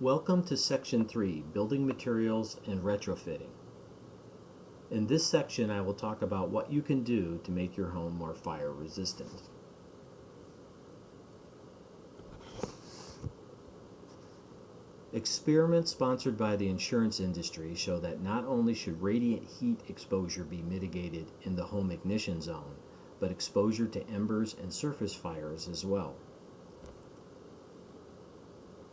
Welcome to Section 3, Building Materials and Retrofitting. In this section, I will talk about what you can do to make your home more fire resistant. Experiments sponsored by the insurance industry show that not only should radiant heat exposure be mitigated in the home ignition zone, but exposure to embers and surface fires as well.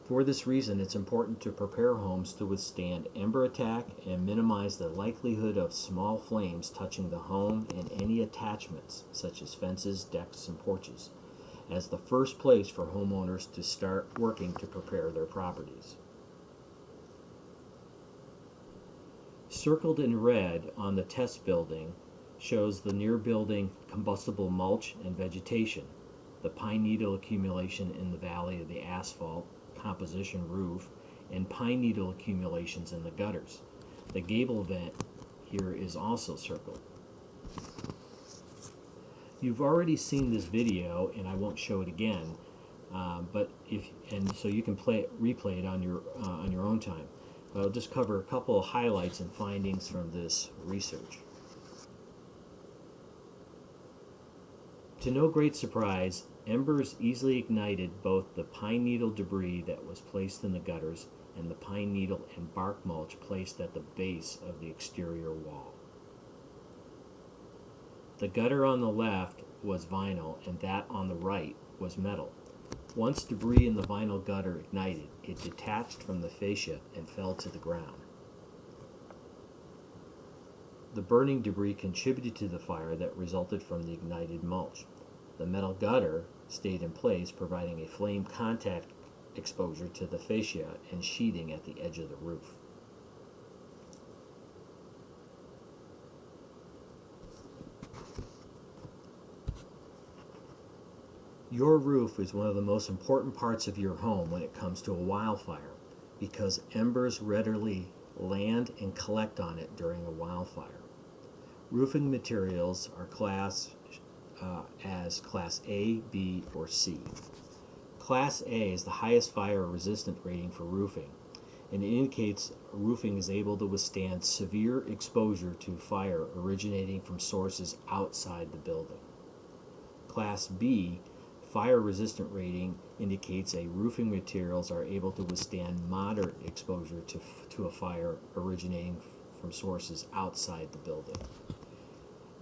For this reason, it's important to prepare homes to withstand ember attack and minimize the likelihood of small flames touching the home and any attachments, such as fences, decks, and porches, as the first place for homeowners to start working to prepare their properties. Circled in red on the test building shows the near building combustible mulch and vegetation, the pine needle accumulation in the valley of the asphalt composition roof, and pine needle accumulations in the gutters. The gable vent here is also circled. You've already seen this video, and I won't show it again, so you can replay it on your own time. But I'll just cover a couple of highlights and findings from this research. To no great surprise, embers easily ignited both the pine needle debris that was placed in the gutters and the pine needle and bark mulch placed at the base of the exterior wall. The gutter on the left was vinyl and that on the right was metal. Once debris in the vinyl gutter ignited, it detached from the fascia and fell to the ground. The burning debris contributed to the fire that resulted from the ignited mulch. The metal gutter stayed in place, providing a flame contact exposure to the fascia and sheathing at the edge of the roof. Your roof is one of the most important parts of your home when it comes to a wildfire, because embers readily land and collect on it during a wildfire. Roofing materials are classed as Class A, B, or C. Class A is the highest fire resistant rating for roofing, and it indicates roofing is able to withstand severe exposure to fire originating from sources outside the building. Class B, fire resistant rating, indicates a roofing materials are able to withstand moderate exposure to a fire originating from sources outside the building.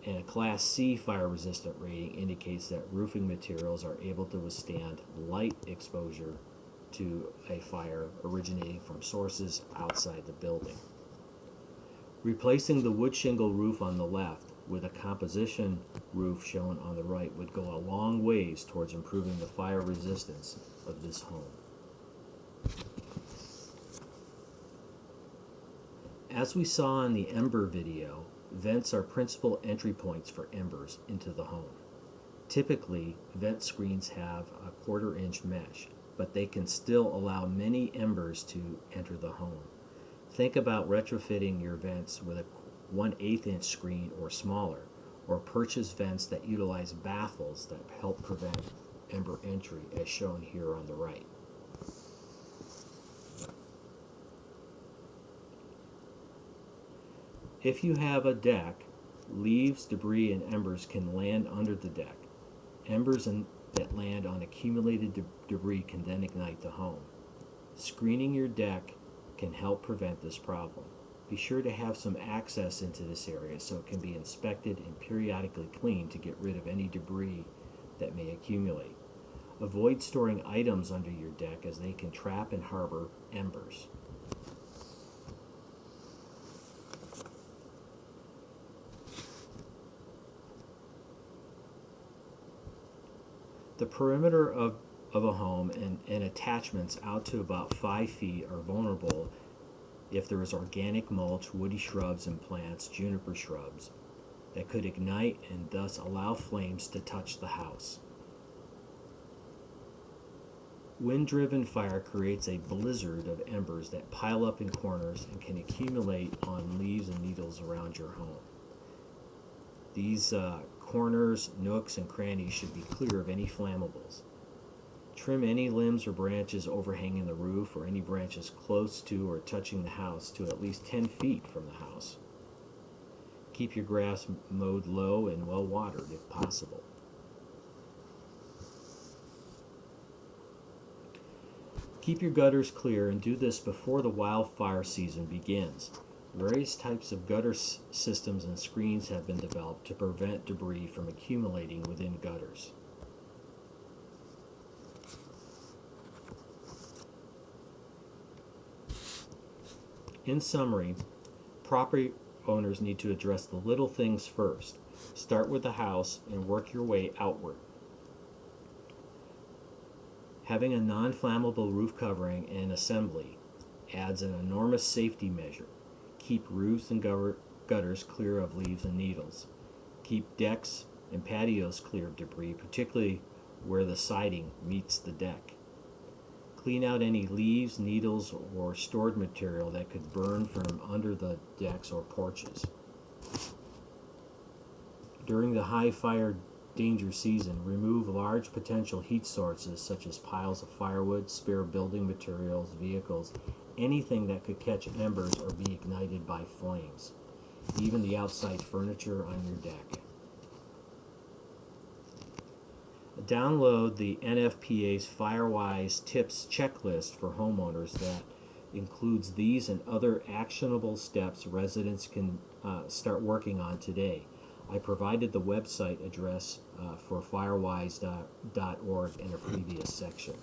And a Class C fire resistant rating indicates that roofing materials are able to withstand light exposure to a fire originating from sources outside the building. Replacing the wood shingle roof on the left with a composition roof shown on the right would go a long ways towards improving the fire resistance of this home. As we saw in the ember video, vents are principal entry points for embers into the home. Typically, vent screens have a 1/4 inch mesh, but they can still allow many embers to enter the home. Think about retrofitting your vents with a 1/8 inch screen or smaller, or purchase vents that utilize baffles that help prevent ember entry, as shown here on the right. If you have a deck, leaves, debris, and embers can land under the deck. Embers that land on accumulated debris can then ignite the home. Screening your deck can help prevent this problem. Be sure to have some access into this area so it can be inspected and periodically cleaned to get rid of any debris that may accumulate. Avoid storing items under your deck as they can trap and harbor embers. The perimeter of a home and attachments out to about 5 feet are vulnerable if there is organic mulch, woody shrubs and plants, juniper shrubs, that could ignite and thus allow flames to touch the house. Wind-driven fire creates a blizzard of embers that pile up in corners and can accumulate on leaves and needles around your home. These corners, nooks, and crannies should be clear of any flammables. Trim any limbs or branches overhanging the roof or any branches close to or touching the house to at least 10 feet from the house. Keep your grass mowed low and well watered if possible. Keep your gutters clear and do this before the wildfire season begins. Various types of gutter systems and screens have been developed to prevent debris from accumulating within gutters. In summary, property owners need to address the little things first. Start with the house and work your way outward. Having a non-flammable roof covering and assembly adds an enormous safety measure. Keep roofs and gutters clear of leaves and needles. Keep decks and patios clear of debris, particularly where the siding meets the deck. Clean out any leaves, needles, or stored material that could burn from under the decks or porches. During the high fire danger season, remove large potential heat sources such as piles of firewood, spare building materials, vehicles, anything that could catch embers or be ignited by flames, even the outside furniture on your deck. Download the NFPA's FireWise Tips checklist for homeowners that includes these and other actionable steps residents can start working on today. I provided the website address for firewise.org in a previous section.